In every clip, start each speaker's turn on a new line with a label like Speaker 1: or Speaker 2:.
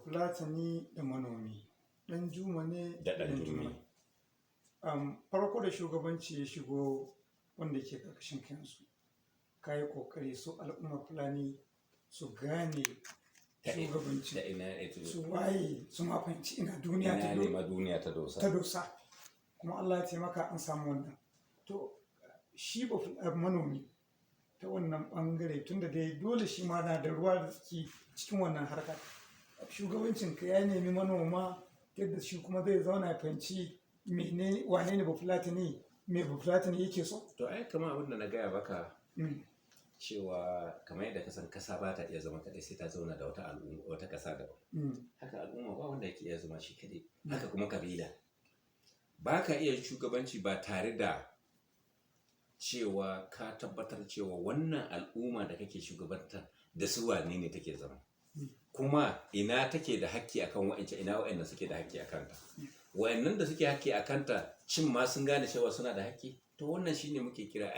Speaker 1: bafulatani da manomi, ɗan juma ne
Speaker 2: da ɗan
Speaker 1: juma.
Speaker 2: jumi.
Speaker 1: Farko da shugabanci ya shigo wanda ke ƙarƙashin kansu, ka yi ƙoƙari su al'ummar Fulani su gane shugabanci, su waye su ma fahimci ina duniya ta dosa, kuma Allah ya taimaka an samu wannan. To shi manomi ta wannan ɓangare, tunda dai dole shi ma na da ruwa da tsaki cikin wannan harkar shugabancin ka, ya nemi manoma yadda shi kuma zai zauna ya fahimci wane ne bafulatani, me bafulatani yake so.
Speaker 2: To ai kamar abin da na gaya baka cewa kamar yadda kasan kasa ba ta iya zama kadai sai ta zauna da wata kasa daban. Haka al'umma ba wanda yake iya zama shi kadai. Haka kuma kabila ba ka iya shugabanci ba tare da cewa ka tabbatar cewa wannan al'umma da kake shugabanta da su wane ne take zama, kuma ina take da hakki akan wa'ancan, ina wa'annan suke da hakki akan ta, wa'annan da suke hakki akan ta cin ma sun gane cewa suna da hakki. To wannan shine muke kira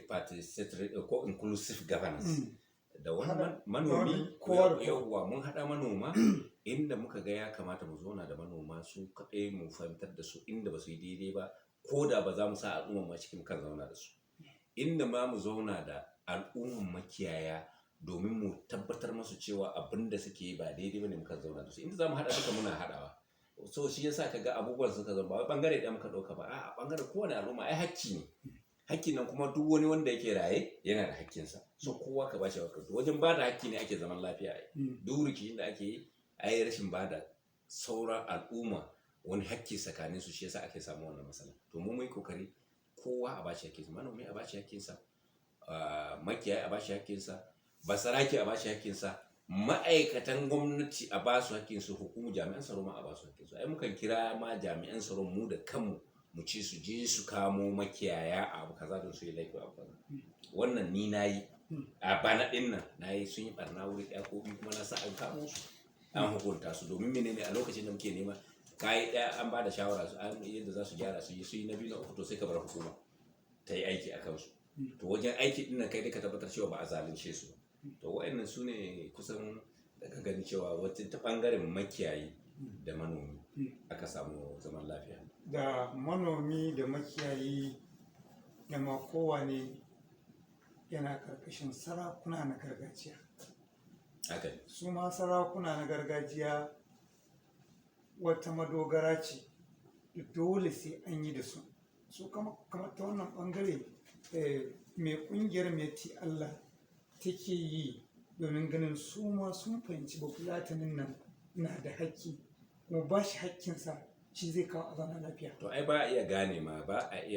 Speaker 2: participatory ko inclusive governance. Da wani manomi yawwa mun haɗa manoma inda muka ga ya kamata mu zauna da manoma su kaɗai, mu fahimtar da su inda ba su yi daidai ba, ko da ba za mu sa al'umma ma cikin kan zauna da su, inda ma mu zauna da al'umman makiyaya domin mu tabbatar masu cewa abin da suke yi ba daidai ba ne, muka zauna da su, inda za mu haɗa duka muna haɗawa. So shi yasa ka ga abubuwan suka zama ba bangare ɗaya muka ɗauka ba, a bangare kowane al'umma ai hakki ne. Hakki nan kuma duk wani wanda yake raye yana da hakkinsa, so kowa ka bashi hakki. Wajen ba da hakki ne ake zaman lafiya. Duk rikicin da ake yi ai rashin ba da sauran al'umma wani hakki tsakanin su, shi yasa ake samu wannan matsala. To mu yi kokari kowa a bashi hakkinsa, manomi a bashi hakkinsa, makiyayi a bashi hakkinsa, basarake a bashi hakkinsa, ma'aikatan gwamnati a basu hakkinsu, hukumu jami'an tsaro ma a basu hakkinsu. Ai mukan kira ma jami'an tsaro mu da kanmu mu ce su je su kamo makiyaya a abu kaza don su yi laifi abu kaza. Wannan ni na yi a bana ɗin nan, na yi sun yi ɓarna wuri ɗaya ko biyu, kuma na sa an kamo su an hukunta su. Domin menene, a lokacin da muke nema kayi ɗaya an ba da shawara su yadda za su gyara su yi na biyu na uku, to sai ka bar hukuma ta yi aiki a kansu. To wajen aiki ɗin nan kai dai ka tabbatar cewa ba a zalunce su. To wa'annan su ne kusan daga gani cewa wata ta ɓangaren makiyayi da manomi aka samu zaman lafiya.
Speaker 1: Da manomi da makiyayi da ma kowane yana karkashin sarakuna na gargajiya. Su ma sarakuna na gargajiya wata madogara ce da dole sai an yi da su. Su kamar ta wannan bangare mai kungiyar Meti Allah take yi domin ganin su ma sun fahimci bafulatanin nan na da haƙƙi, kuma ba shi haƙƙinsa shi zai kawo a zama lafiya.
Speaker 2: To ai ba a iya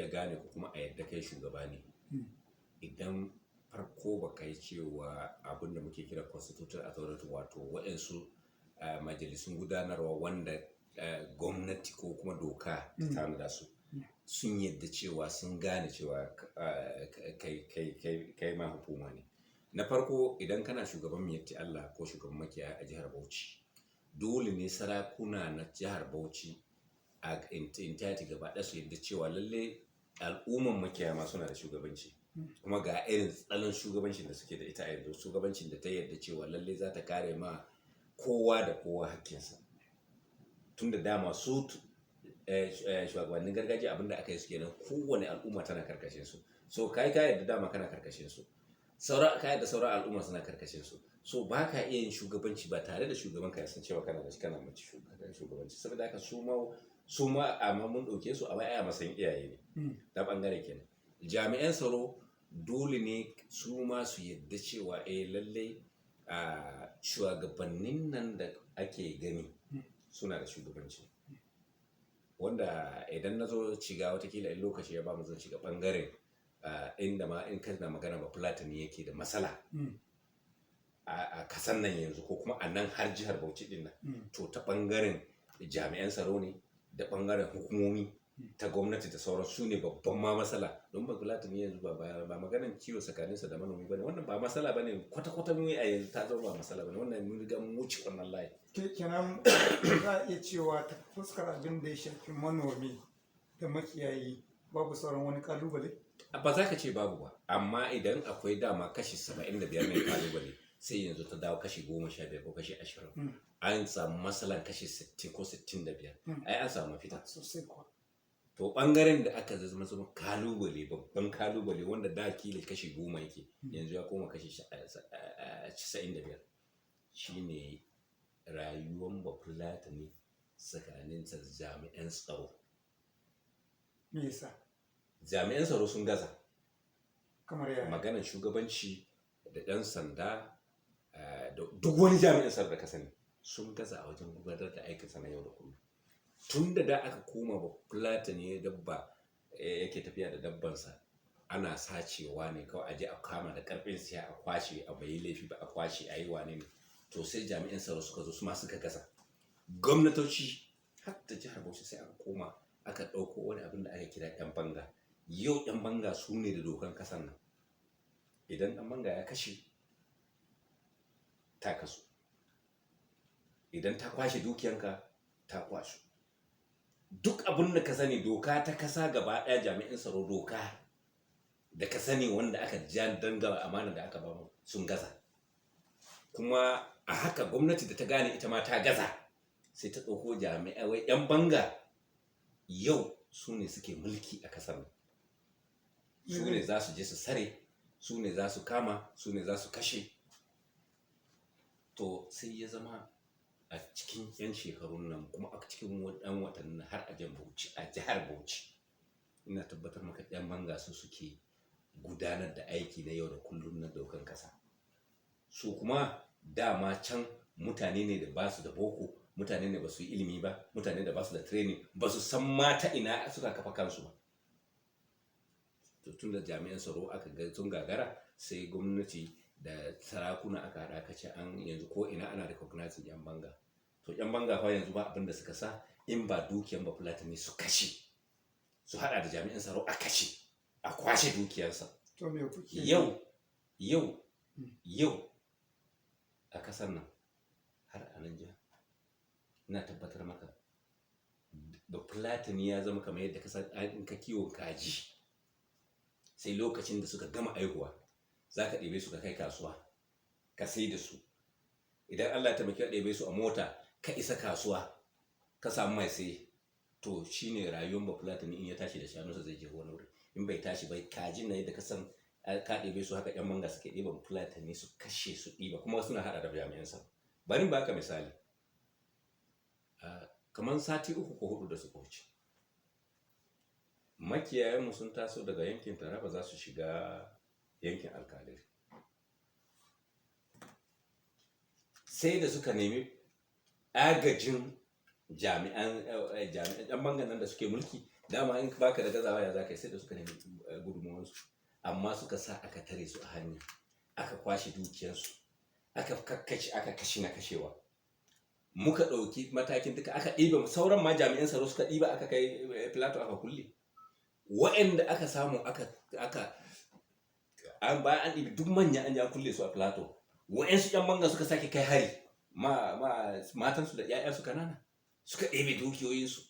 Speaker 2: gane ko kuma a yadda kai shugaba ne idan farko ba kai cewa abin da muke kira constitutional authority, wato waɗansu majalisun gudanarwa wanda gwamnati ko kuma doka ta tanada su sun yadda cewa sun gane cewa kai ma hukuma ne. Na farko, idan kana shugaban Miyatti Allah ko shugaban makiyaya a jihar Bauchi, dole ne sarakuna na jihar Bauchi a entirety gaba ɗaya su yadda cewa lalle al'umman makiyaya ma suna da shugabanci, kuma ga irin tsalon shugabancin da suke da ita a yanzu, shugabancin da ta yadda cewa lalle za ta kare ma kowa da kowa hakkinsa. Tun da dama su shugabannin gargajiya abinda aka yi su kenan, kowane al'umma tana karkashin su. So kai ka yadda dama kana karkashin su, sauran ka yadda sauran al'umma suna karkashin su. So ba ka iya yin shugabanci ba tare da shugaban ka ya san cewa kana mace shugabanci. Saboda haka su ma amma mun ɗauke su a baya a matsayin iyaye ne ta ɓangare kenan. Jami'an tsaro dole ne su ma su yadda cewa lallai shugabannin nan da ake gani suna da shugabanci, wanda idan na zo shiga watakila in lokaci ya ba mu zan shiga ɓangaren inda ma in kana magana ba Fulatani yake da matsala a kasan nan yanzu, ko kuma a nan har jihar Bauchi din nan, to ta ɓangaren jami'an tsaro ne da ɓangaren hukumomi ta gwamnati da sauran su ne babban ma matsala. Don ba Fulatani yanzu ba maganan kiwo tsakaninsa da manomi ba ne, wannan ba matsala ba ne kwata-kwata. mu a yanzu ta zama ba matsala ba ne, wannan mun riga mun wuce wannan layi.
Speaker 1: Kenan za a iya cewa ta fuskar abin da ya shafi manomi da makiyayi babu sauran wani kalubale?
Speaker 2: Ba za ka ce babu ba, amma idan akwai dama kashi 75 ne kalubale, sai yanzu ta dawo kashi 15 ko kashi 20. An samu matsalan kashi 60 ko 65. Ai an samu mafita
Speaker 1: sosai kuwa.
Speaker 2: To bangaren da aka zama kalubale, babban kalubale wanda da kila kashi 10 yake, yanzu ya koma kashi 95, shine rayuwar bafulatani tsakanin jami'an tsaro.
Speaker 1: Me yasa?
Speaker 2: Jami'an tsaro sun gaza.
Speaker 1: Kamar yaya?
Speaker 2: Maganar shugabanci da ɗan sanda da duk wani jami'in tsaro da ka sani sun gaza a wajen gudanar da aikinsa na yau da kullum. Tun da aka koma bafulatani dabba yake tafiya da dabbansa, ana sacewa ne kawai aje a kama da karfin siya a kwashe, a bai laifi ba a kwashe, a yi wane ne. To sai jami'an tsaro suka zo su ma suka gaza. Gwamnatoci har da jihar Bauchi sai aka koma aka ɗauko wani abin da aka kira 'yan banga. Yau 'yan banga su ne da dokan kasan nan. Idan ɗan banga ya kashe, ta kasu. Idan ta kwashe dukiyanka, ta kwashe. Duk abin da ka sani doka ta kasa gaba ɗaya, jami'in tsaro doka da ka sani wanda aka danga amana da aka bamu sun gaza. Kuma a haka gwamnati da ta gane ita ma ta gaza, sai ta ɗauko jami'ai wai 'yan banga yau su ne suke mulki a kasar. Su ne za su je su sare, su ne za su kama, su ne za su kashe. To sai ya zama a cikin 'yan shekarun nan, kuma a cikin ɗan watannin har a jihar Bauchi, ina tabbatar maka 'yan banga su suke gudanar da aiki na yau da kullum na dokan kasa. Su kuma dama can mutane ne da ba su da boko, mutane ne ba su yi ilimi ba, mutane da ba su da training, ba su san mata ina suka kafa kansu ba. Tun da jami'an tsaro aka ga sun gagara, sai gwamnati da sarakuna aka haɗa aka ce an yanzu ko ina ana recognizing 'yan banga. To 'yan banga fa yanzu ba abin da suka sa in ba dukiyan bafulatani su kashe, su haɗa da jami'an tsaro a kashe, a kwashe dukiyarsa.
Speaker 1: To me kuke
Speaker 2: yau a kasar nan har a nan jiya, ina tabbatar maka bafulatani ya zama kamar yadda kasar in ka kiwon kaji, sai lokacin da suka gama aihuwa za ka ɗebe su ka kai kasuwa ka sai da su. Idan Allah ta maki ɗebe su a mota ka isa kasuwa ka samu mai sai, to shine rayuwar bafulatani. In ya tashi da shanunsa zai je wani wuri, in bai tashi bai kajin na yadda ka san ka ɗebe su haka 'yan manga suke ɗeba bafulatani su kashe su ɗiba, kuma suna haɗa da jami'an sa. Bari ba ka misali, kamar sati 3 ko 4 da suka wuce, makiyayanmu sun taso daga yankin Taraba za su shiga yankin Alkaliri. Sai da suka nemi agajin jami'an ɗan bangan nan da suke mulki. Dama in baka da gazawa ya za ka yi, sai da suka nemi gudunmuwansu, amma suka sa aka tare su a hanya, aka kwashe dukiyarsu, aka kashe na kashewa. Muka ɗauki matakin duka, aka ɗiba sauran ma jami'an tsaro suka ɗiba aka kai Plateau aka kulle. Wa'anda aka samu bayan an ɗibi duk manya an ja kulle su a Plateau. Wa'ansu 'yan banga suka sake kai hari matansu da 'ya'yansu kanana, suka ɗebe dukiyoyinsu.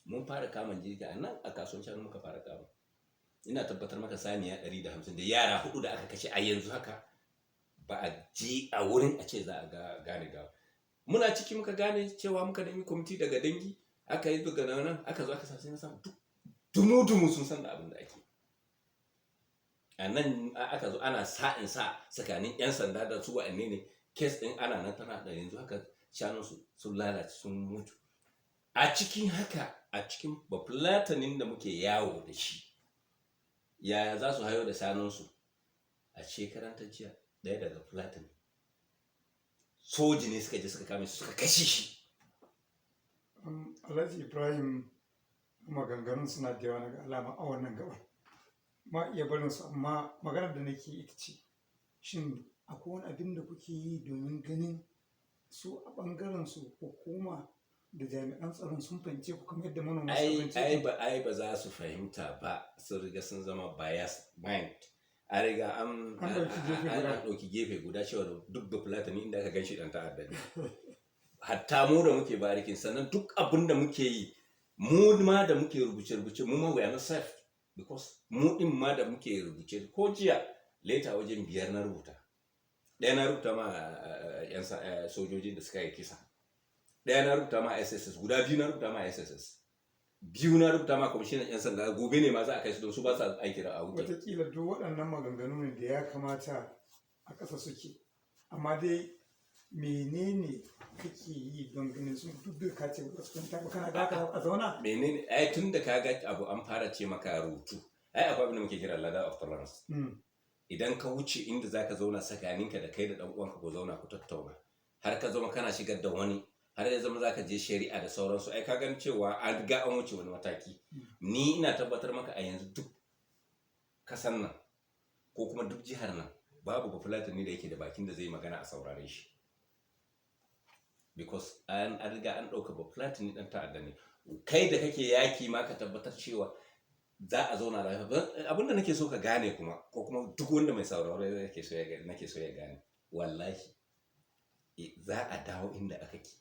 Speaker 2: Mun fara kama jirgi a nan a kasuwan shanu, muka fara kama. Ina tabbatar maka saniya 150 da yara 4 da aka kashe a yanzu haka, ba a je a wurin a ce za a gane gawa. Muna ciki muka gane cewa muka nemi kwamiti daga dangi, aka yi daga nan aka zo aka sa sai na samu duk dumu sun san da abin da ake. A nan aka zo ana sa'in sa tsakanin 'yan sanda da su wa'anne ne, kes ɗin ana nan tana da yanzu haka shanunsu sun lalace sun mutu. A cikin haka, a cikin bafulatanin da muke yawo da shi, yaya za su hayo da shanunsu? A shekaran ta jiya ɗaya daga fulatani soji ne suka je suka kame su suka kashe shi.
Speaker 1: Alhaji Ibrahim, maganganun suna da yawa na alama a wannan gabar, ma iya barin su, amma maganar da nake ita ce, shin akwai wani abin da kuke yi domin ganin su a ɓangaren su hukuma da jami'an tsaron sun fahimce ku kamar yadda manoma sun fahimce?
Speaker 2: Ai ba za su fahimta ba, sun riga sun zama bias mind. A riga an ɗauki gefe guda cewa duk da fulatani inda aka gan shi ɗan ta'adda ne. Hatta mu da muke barikin, sannan duk abin da muke yi, mu ma da muke rubuce-rubuce, mu ma we are not safe, because mu ɗin ma da muke rubuce, ko jiya leta wajen 5 na rubuta ɗaya na rubuta ma yan sojoji da suka yi kisa, ɗaya na rubuta ma SSS, guda biyu na rubuta ma SSS, biyu na rubuta ma kwamishinan yan sanda. Gobe ne ma za a kai su don su ba su aiki da abuja.
Speaker 1: Wataƙila duk waɗannan maganganu ne da ya kamata a ƙasa suke, amma dai menene kake yi don ganin sun duk da ka ce ba su kwanta ba kana da a zauna?
Speaker 2: Menene ai tun da ka ga abu an fara ce maka rubutu, ai akwai abin da muke kira ladder of tolerance. Idan ka wuce inda zaka zauna tsakaninka da kai da dan uwanka ko zauna ku tattauna, har ka zama kana shigar da wani, har ya zama zaka je shari'a da sauransu, ai ka gan cewa an ga an wuce wani mataki. Ni ina tabbatar maka a yanzu duk kasan nan ko kuma duk jihar nan babu bafulatani da yake da bakin da zai magana a saurare shi, because an riga an ɗauka bafulatani ɗan ta'adda ne. Kai da kake yaki ma ka tabbatar cewa za a zauna lafiya. Abinda nake so ka gane kuma, ko kuma duk wanda mai sauraro nake so ya gane, wallahi za a dawo inda aka ki.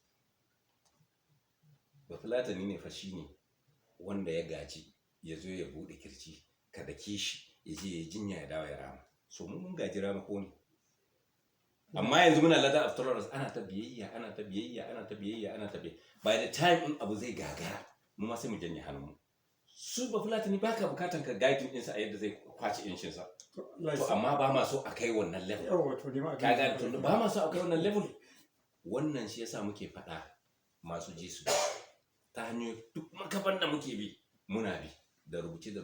Speaker 2: Bafulatani ne fa shi ne wanda ya gaji ya zo ya buɗe kirji ka dake shi ya je ya jinya ya dawo ya rama. So mun gaji rama ko ne, amma yanzu muna ladder of tolerance, ana ta biyayya by the time in abu zai gagara mu ma sai mu janye hannunmu. Su bafulatani baka bukatan ka guide ɗinsa a yadda zai kwace inshinsa, to amma ba ma so a kai wannan level. Kaga to ba ma so a kai wannan level. Wannan shi yasa muke faɗa masu ji su ta hanyoyi duk makaban da muke bi, muna bi da rubuce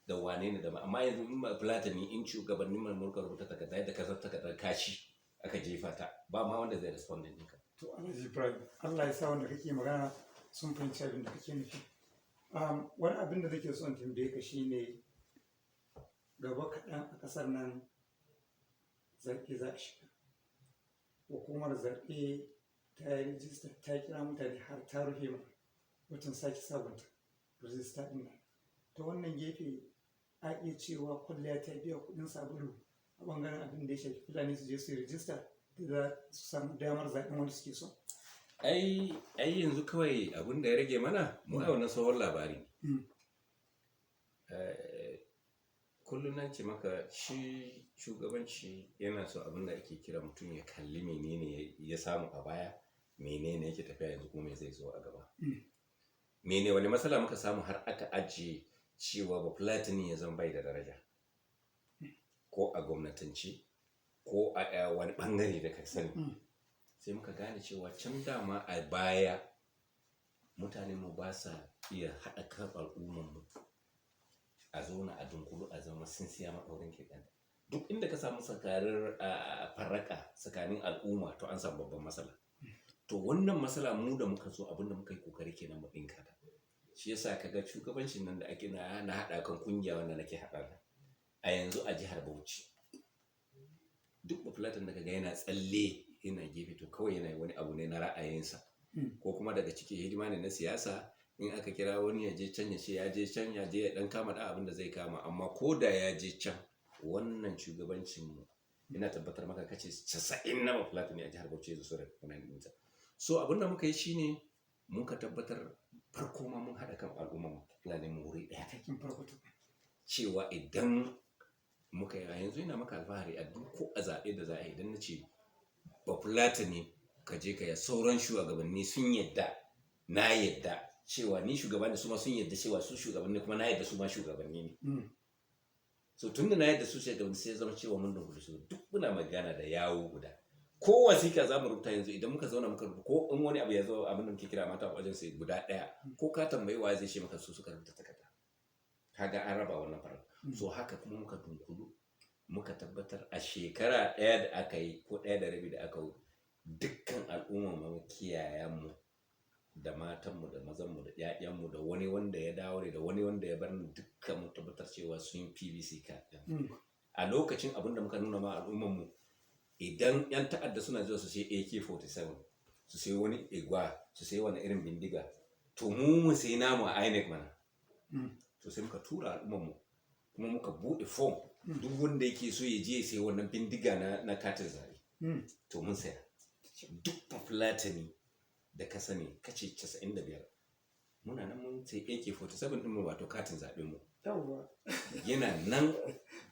Speaker 2: da wane ne da ba. Amma yanzu in bafulatani in shugabannin mulka rubuta takarda da kasar takardar kashi aka jefa ta, ba ma wanda zai respond ɗinka.
Speaker 1: To Alhaji Ibrahim, Allah ya sa wanda kake magana sun fahimci abin da kake nufi. Wani abin da nake son tambaye ka shine, gaba kaɗan a ƙasar nan zaɓe za a shiga. Hukumar zaɓe ta yi rijista, ta kira mutane har ta rufe ma watan sake sabunta rijista ɗin nan. Ta wannan gefe a iya cewa kwalliya ta biya kuɗin sabulu a ɓangaren abin da ya shafi Fulani su je su yi rijista da za su samu damar zaɓen wanda suke so.
Speaker 2: Ai yanzu kawai abin da ya rage mana mu a wannan tsohon labari. Kullum nan ce maka shi shugabanci yana so abin da ake kira mutum ya kalli menene ya samu a baya, menene yake tafiya yanzu kuma me zai zo a gaba. Wani matsala muka samu har aka ajiye cewa bafulatani ya zama bai da daraja, ko a gwamnatance ko a wani bangare da ka sani. Sai muka gane cewa can dama a baya mutane mu ba sa iya haɗa kan al'ummar mu a zauna a dunkulu a zama sun siya maɗaurin keɗan. Duk inda ka samu sakarar farraka tsakanin al'umma to an samu babban matsala. To wannan matsala mu da muka zo abinda muka yi kokari kenan mu ɗinka ta. Shi yasa kaga shugabancin nan da ake na haɗa kan kungiya wanda nake haɗa a yanzu a jihar Bauchi. Duk bafulatan da kaga yana tsalle yana gefe to kawai yana wani abu ne na ra'ayinsa, ko kuma daga cikin hidima ne na siyasa. In aka kira wani ya je can ya ce ya je can, ya je ya dan kama da abin da zai kama, amma ko da ya je can wannan shugabancin mu ina tabbatar maka kace 90 na bafulatani a jihar Bauchi su da kunan dinta. So abin da muka yi shine muka tabbatar farko ma mun haɗa kan al'umma Fulani mu wuri ɗaya
Speaker 1: Aikin farko
Speaker 2: cewa idan muka yi yanzu ina maka alfahari a duk ko a zaɓe da za a yi, idan na ce bafulatani ka je ka ya sauran shugabanni sun yadda, na yadda cewa ni shugaba ne, su ma sun yadda cewa su shugabanni kuma na yadda su ma shugabanni ne. So tun da na yadda su shugabanni sai zama cewa mun dangulu su duk muna magana da yawo guda. Ko wasiƙa za mu rubuta yanzu idan muka zauna muka rubuta, ko in wani abu ya zo abin da muke kira mata wajen sai guda ɗaya, ko ka tambayi wa zai ce maka su suka rubuta takarda. Kaga an raba wannan farar. So haka kuma muka dunkulu muka tabbatar a shekara ɗaya da aka yi ko ɗaya da rabi da aka yi, dukkan al'ummar mu kiyayenmu da matanmu da mazanmu da ƴaƴanmu da wani wanda ya dawo da wani wanda ya bar ni dukkan mu tabbatar cewa sun yi PVC card. A lokacin abin da muka nuna ma al'ummar mu, idan yan ta'adda suna zuwa su sai AK-47 su sai wani igwa su sai wani irin bindiga, to mu sai namu a INEC mana. To sai muka tura al'ummar mu kuma muka buɗe form, duk wanda yake so ya je sai wannan bindiga na katin zaɓe. To mun saya duk bafulatani da ka sani kace 95 muna nan mun sai AK-47 din mu, wato katin zaɓen mu yana nan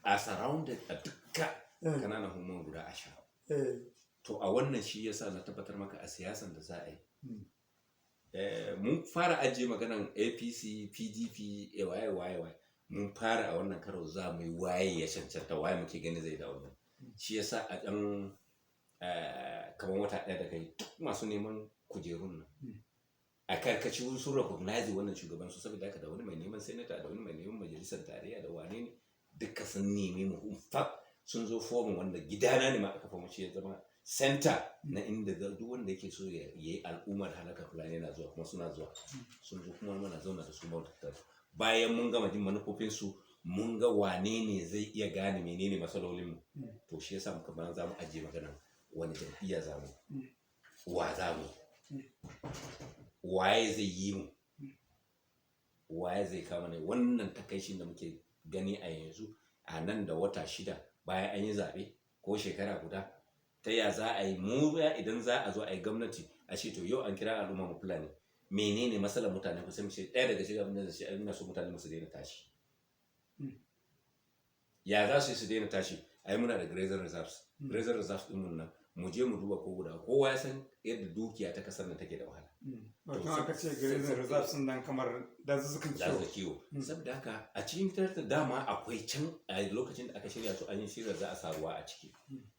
Speaker 2: a surrounded a dukkan kananan hukumar guda 10. to a wannan shi yasa na tabbatar maka a siyasan da za a yi mun fara ajiye maganan APC PDP waye mun fara a wannan karo za mu yi waye ya cancanta waye muke gani zai dawo nan shi yasa a ɗan kamar wata ɗaya da kai duk masu neman kujerun nan a karkaci sun recognize wannan shugaban su saboda haka da wani mai neman senator da wani mai neman majalisar tarayya da wane ne duka sun nemi mu sun zo fomin wanda gidana ne ma aka fama shi ya zama center na inda duk wanda yake so ya yi al'ummar halakar fulani yana zuwa kuma suna zuwa sun zo kuma mana zauna da su mautattar bayan mun gama jin manufofinsu mun ga wane ne zai iya gane menene matsalolinmu to shi yasa muka ban za mu ajiye magana wani jam'iyya za mu wa za mu waye zai yi mu waye zai kama ne wannan takaicin da muke gani a yanzu a nan da wata 6 bayan an yi zaɓe ko shekara guda ta ya za a yi mu idan za a zo a yi gwamnati a ce to yau an kira al'umma mu fulani menene matsalar mutane ku sai mu ce ɗaya daga cikin abin da zai ina so mutane su daina tashi ya za su yi su daina tashi ai muna da grazing reserves din mun nan mu je mu duba ko guda kowa ya san yadda dukiya ta kasar nan take da wahala
Speaker 1: wato aka ce grazing reserves din nan kamar dazuzzukan
Speaker 2: kiwo saboda haka a cikin fitar da dama akwai can a lokacin da aka shirya su an yi shirya za a sa ruwa a ciki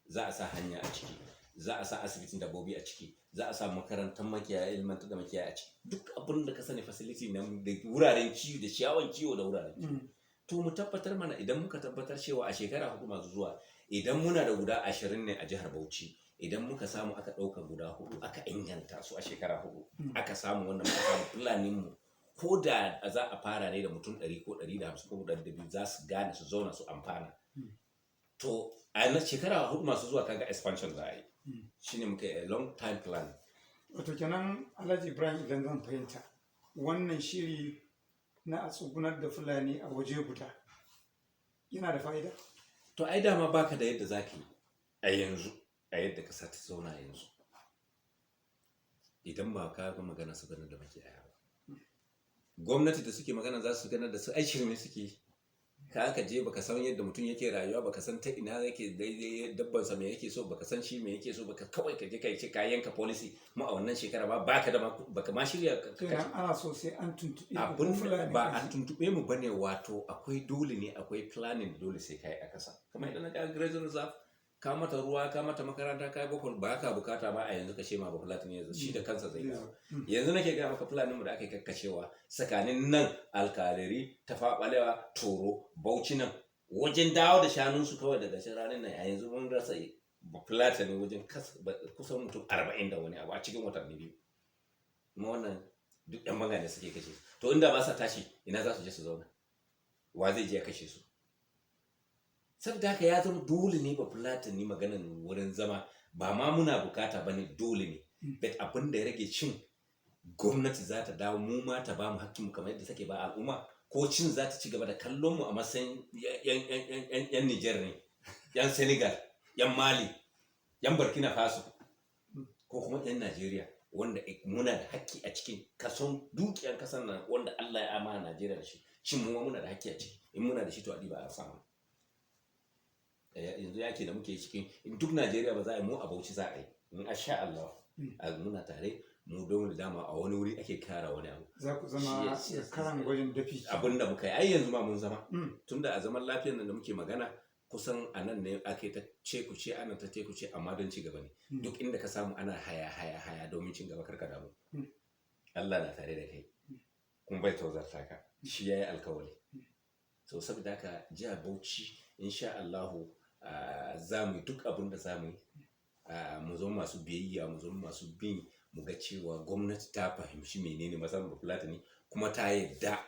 Speaker 2: za a sa hanya a ciki za a sa asibitin dabbobi a ciki za a sa makarantar makiyaya ilmantar da makiyaya a ciki duk abin da ka sani facility na da wuraren kiwo da ciyawan kiwo da wuraren kiwo to mu tabbatar mana idan muka tabbatar cewa a shekara 4 masu zuwa idan muna da guda 20 ne a jihar Bauchi idan muka samu aka ɗauka guda 4 aka inganta su a shekara 4 aka samu wannan muka samu fulanin mu ko da za a fara ne da mutum 100 ko 150 ko 200 za su gane su zauna su amfana to a na shekara 4 masu zuwa kaga expansion za a yi shine muka a long time plan
Speaker 1: wato kenan Alhaji Ibrahim idan zan fahimta wannan shiri na a tsugunar da fulani a waje guda yana da fa'ida
Speaker 2: to ai dama baka da yadda zaka yi a yanzu a yadda kasa ta zauna yanzu idan ba ka ga magana su ganar da makiyaya ba gwamnati da suke magana za su ganar da su ai shirme suke ka aka je baka san yadda mutum yake rayuwa baka san ta ina yake daidai dabban sa me yake so baka san shi me yake so baka kawai ka je kai ce ka yanka policy mu a wannan shekara ba baka da baka ma shirya
Speaker 1: ka ana so sai an tuntube
Speaker 2: abun ba an tuntube mu bane wato akwai dole ne akwai planning dole sai kai a kasa kamar idan ka grazing reserve ka mata ruwa ka mata makaranta ka yi boko ba ka bukata ba a yanzu ka ce ma ba fulani yanzu shi da kansa zai dawo yanzu nake ga maka fulanin mu da aka yi kakkacewa tsakanin nan alkalari tafaɓalewa toro bauchi nan wajen dawo da shanunsu kawai daga shi ranar nan a yanzu mun rasa ba fulani wajen kusan mutum 40 da wani abu a cikin watanni 2 kuma wannan duk yan bangane suke kashe to inda ba sa tashi ina za su je su zauna wa zai je ya kashe su saboda haka ya zama dole ne ba fulatani maganan wurin zama ba ma muna bukata ba ne dole ne bet abin da ya rage cin gwamnati za ta dawo mu ma ta ba mu hakkinmu kamar yadda take ba al'umma ko cin za ta ci gaba da kallon mu a matsayin yan Niger ne yan Senegal yan Mali yan Burkina Faso ko kuma yan Najeriya wanda muna da hakki a cikin kason dukiyar kasar nan wanda Allah ya amana Najeriya da shi shin mu muna da hakki a ciki in muna da shi to a ba a samu yanzu yake da muke cikin in duk Najeriya ba za a yi mu a Bauchi za a yi in sha Allah muna tare mu don da dama a wani wuri ake kara wani abu
Speaker 1: za ku zama karan gwajin dafi
Speaker 2: abinda muka yi ai yanzu ma mun zama tunda a zaman lafiyar nan da muke magana kusan a nan ne ake ta ce ku ce ana ta ce ku ce amma don ci gaba ne duk inda ka samu ana haya domin cin gaba karka damu Allah na tare da kai kuma bai tozarta ka shi yayi alkawari so saboda haka jihar Bauchi insha Allahu za mu duk abin da za mu mu zama masu biyayya mu zama masu bin mu ga cewa gwamnati ta fahimci menene matsalar Bafulatani kuma ta yadda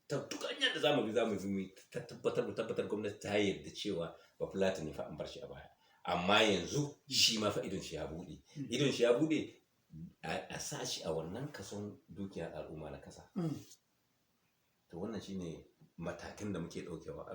Speaker 2: ta duk hanyar da za mu bi ta tabbatar gwamnati ta yadda cewa Bafulatani fa an bar shi a baya amma yanzu shi ma fa idon shi ya bude a sa shi a wannan kason dukiyar al'umma na kasa to wannan shine matakan da muke daukewa